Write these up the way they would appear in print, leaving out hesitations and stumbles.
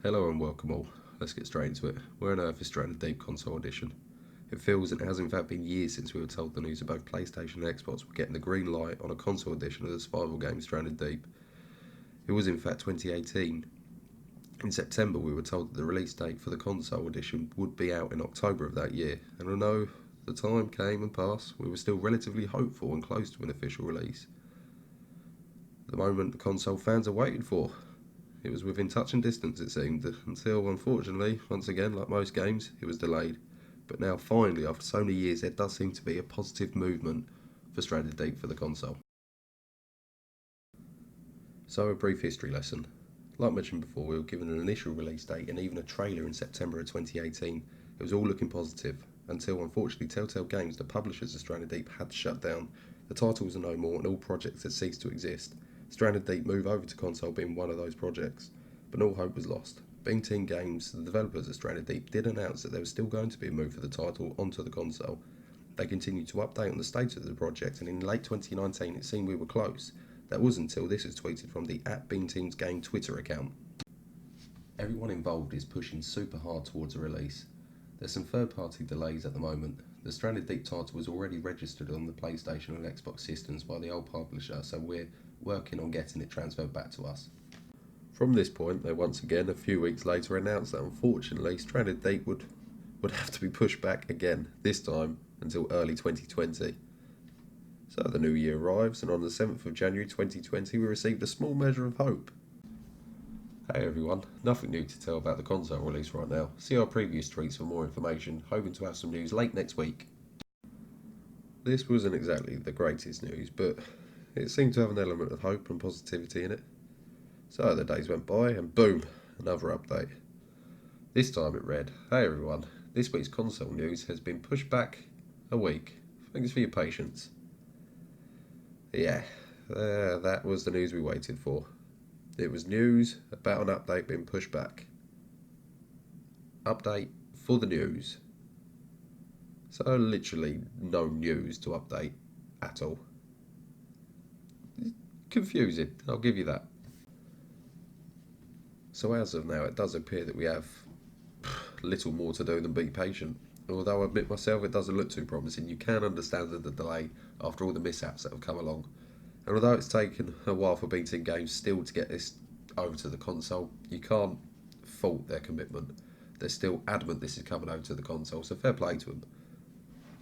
Hello and welcome all. Let's get straight into it. Where on earth is Stranded Deep Console Edition? It feels and has in fact been years since we were told the news of both PlayStation and Xbox were getting the green light on a console edition of the survival game Stranded Deep. It was in fact 2018. In September we were told that the release date for the console edition would be out in October of that year, and although the time came and passed, we were still relatively hopeful and close to an official release. The moment the console fans are waiting for. It was within touch and distance, it seemed, until, unfortunately, once again, like most games, it was delayed. But now, finally, after so many years, there does seem to be a positive movement for Stranded Deep for the console. So, a brief history lesson. Like mentioned before, we were given an initial release date and even a trailer in September of 2018. It was all looking positive, until, unfortunately, Telltale Games, the publishers of Stranded Deep, had to shut down. The titles are no more and all projects had ceased to exist. Stranded Deep moved over to console being one of those projects, but all hope was lost. Being Team Games, the developers of Stranded Deep, did announce that there was still going to be a move for the title onto the console. They continued to update on the status of the project, and in late 2019 it seemed we were close. That was until this was tweeted from the @BeanTeamsGame Twitter account. Everyone involved is pushing super hard towards a release. There's some third-party delays at the moment. The Stranded Deep title was already registered on the PlayStation and Xbox systems by the old publisher, so we're working on getting it transferred back to us. From this point, they once again, a few weeks later, announced that unfortunately Stranded Deep would have to be pushed back again, this time until early 2020. So the new year arrives, and on the 7th of January 2020 we received a small measure of hope. Hey everyone, nothing new to tell about the console release right now. See our previous tweets for more information, hoping to have some news late next week. This wasn't exactly the greatest news, but it seemed to have an element of hope and positivity in it. So the days went by, and boom, another update. This time it read, "Hey everyone, this week's console news has been pushed back a week. Thanks for your patience." Yeah, that was the news we waited for. It was news about an update being pushed back. Update for the news. So literally no news to update at all. Confusing, I'll give you that. So as of now, it does appear that we have little more to do than be patient. Although I admit myself, it doesn't look too promising. You can understand the delay after all the mishaps that have come along. And although it's taken a while for BT Games still to get this over to the console, you can't fault their commitment. They're still adamant this is coming over to the console, so fair play to them.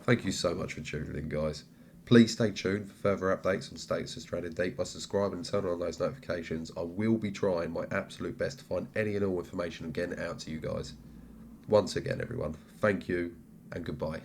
Thank you so much for tuning in, guys. Please stay tuned for further updates on status of Stranded Deep by subscribing and turning on those notifications. I will be trying my absolute best to find any and all information and getting it out to you guys. Once again, everyone, thank you and goodbye.